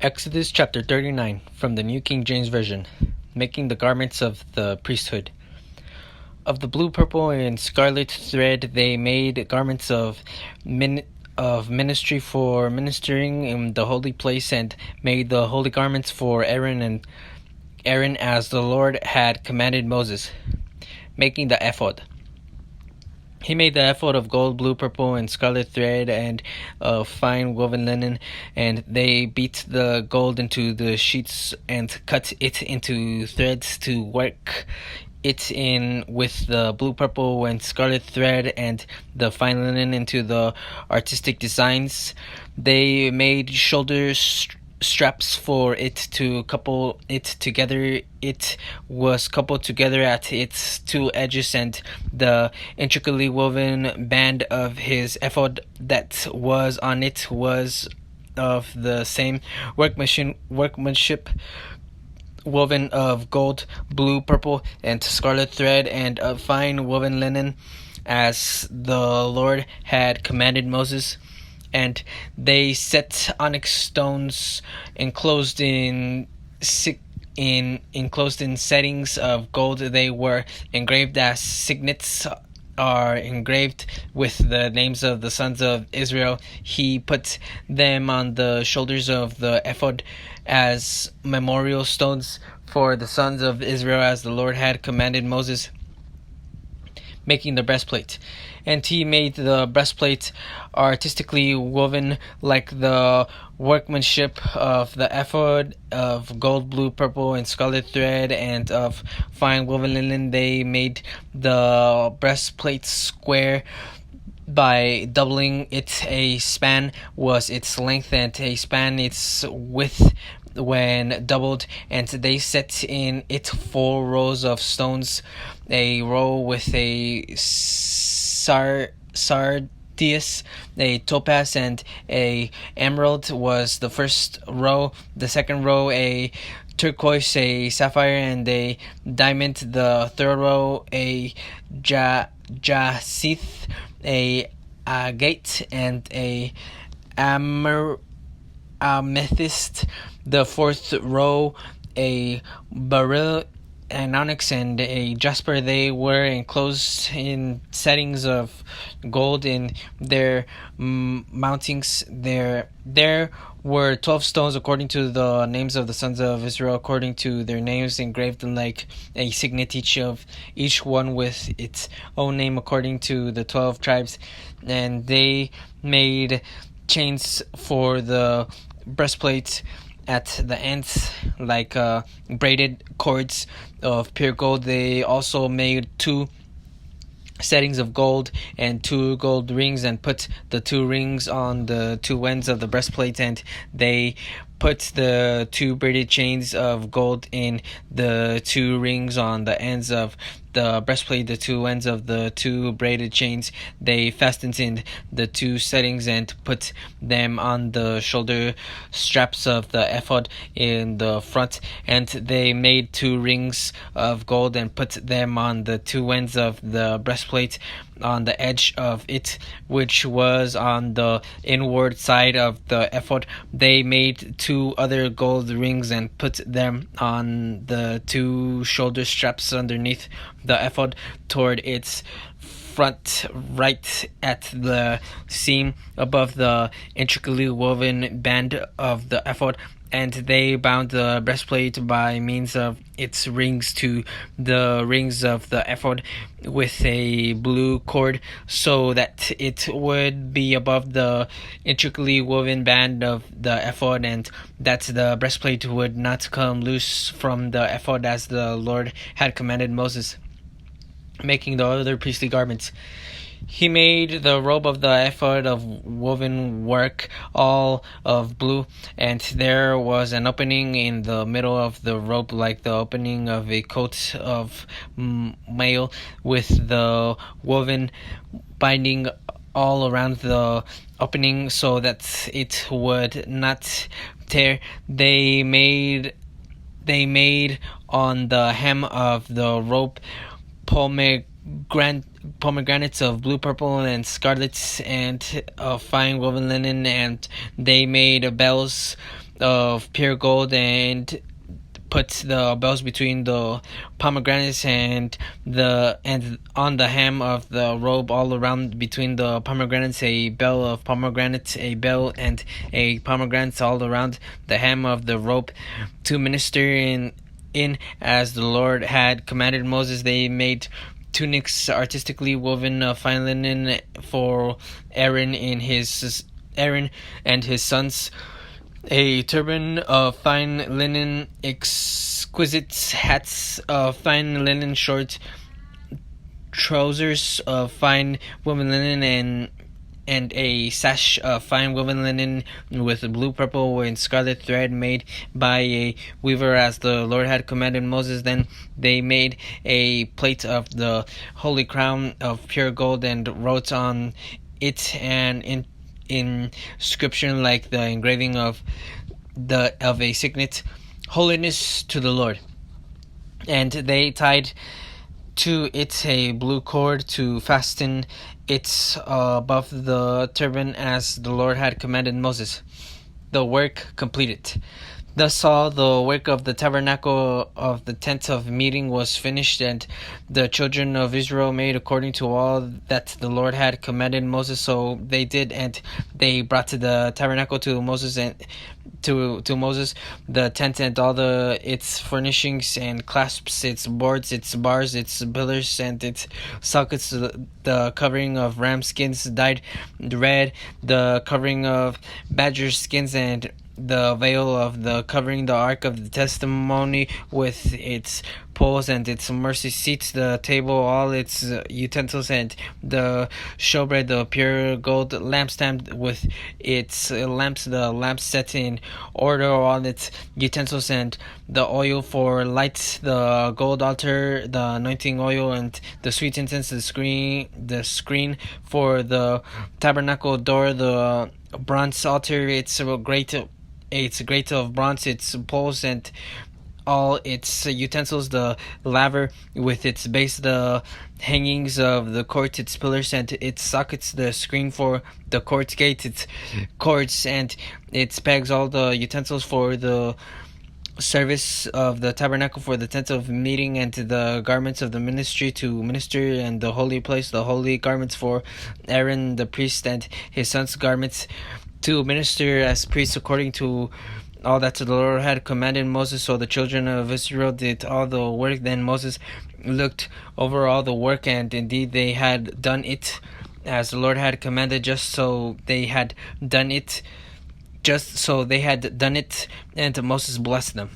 Exodus chapter 39 from the New King James Version. Making the garments of the priesthood. Of the blue, purple, and scarlet thread they made garments of ministry for ministering in the holy place, and made the holy garments for Aaron as the Lord had commanded Moses. Making the ephod. He made the ephod of gold, blue, purple, and scarlet thread, and of fine woven linen, and they beat the gold into the sheets and cut it into threads to work it in with the blue, purple, and scarlet thread and the fine linen into the artistic designs. They made shoulder straps for it to couple it together. It was coupled together at its two edges, and the intricately woven band of his ephod that was on it was of the same workmanship, woven of gold, blue, purple, and scarlet thread, and of fine woven linen, as the Lord had commanded Moses. And they set onyx stones enclosed in settings of gold. They were engraved as signets are engraved with the names of the sons of Israel. He put them on the shoulders of the ephod as memorial stones for the sons of Israel, as the Lord had commanded Moses. Making the breastplate. And he made the breastplate artistically woven like the workmanship of the ephod of gold, blue, purple, and scarlet thread, and of fine woven linen. They made the breastplate square by doubling it. A span was its length, and a span its width when doubled, and they set in it 4 rows of stones, a row with a sardius, a topaz, and a emerald was the first row. The second row a turquoise, a sapphire, and a diamond. The third row a jacinth, a agate, and a amethyst. The fourth row a beryl, an onyx, and a jasper. They were enclosed in settings of gold in their mountings. There were 12 stones according to the names of the sons of Israel, according to their names, engraved in like a signet, each one with its own name according to the 12 tribes. And they made chains for the breastplate at the ends, like braided cords of pure gold. They also made 2 settings of gold and 2 gold rings, and put the 2 rings on the 2 ends of the breastplate, and they put the 2 braided chains of gold in the 2 rings on the ends of the breastplate. The 2 ends of the 2 braided chains they fastened in the 2 settings, and put them on the shoulder straps of the ephod in the front. And they made 2 rings of gold, and put them on the 2 ends of the breastplate on the edge of it, which was on the inward side of the ephod. They made 2 other gold rings, and put them on the 2 shoulder straps underneath the ephod toward its front, right at the seam above the intricately woven band of the ephod. And they bound the breastplate by means of its rings to the rings of the ephod with a blue cord, so that it would be above the intricately woven band of the ephod, and that the breastplate would not come loose from the ephod, as the Lord had commanded Moses. Making the other priestly garments. He made the robe of the ephod of woven work, all of blue, and there was an opening in the middle of the robe like the opening of a coat of mail, with the woven binding all around the opening so that it would not tear. They made on the hem of the robe pomegranates of blue, purple, and scarlet, and of fine woven linen, and they made bells of pure gold, and put the bells between the pomegranates and on the hem of the robe all around between the pomegranates a bell of pomegranates, a bell and a pomegranate all around the hem of the robe to minister in as the Lord had commanded Moses. They made tunics artistically woven of fine linen for Aaron and his sons, a turban of fine linen, exquisite hats of fine linen, short trousers of fine woven linen, and a sash of fine woven linen with blue, purple, and scarlet thread made by a weaver as the Lord had commanded Moses. Then they made a plate of the holy crown of pure gold and wrote on it an inscription like the engraving of a signet, "Holiness to the Lord." And they tied to it a blue cord to fasten it above the turban as the Lord had commanded Moses. The work completed. Thus all the work of the tabernacle of the tent of meeting was finished, and the children of Israel made according to all that the Lord had commanded Moses. So they did, and they brought to the tabernacle to Moses and to Moses the tent and all its furnishings and clasps, its boards, its bars, its pillars, and its sockets, the covering of ram skins dyed red, the covering of badger skins, and the veil of the covering the ark of the testimony with its poles and its mercy seats, the table, all its utensils, and the showbread, the pure gold lampstand with its lamps, the lamps set in order, all its utensils, and the oil for lights, the gold altar, the anointing oil, and the sweet incense, the screen for the tabernacle door, the bronze altar, its grate of bronze, its poles, and all its utensils, the laver with its base, the hangings of the court, its pillars and its sockets, the screen for the court gate, its cords and its pegs, all the utensils for the service of the tabernacle, for the tent of meeting, and the garments of the ministry to minister, and the holy place, the holy garments for Aaron the priest, and his sons' garments to minister as priests according to all that the Lord had commanded Moses. So the children of Israel did all the work. Then Moses looked over all the work, and indeed they had done it as the Lord had commanded, just so they had done it, and Moses blessed them.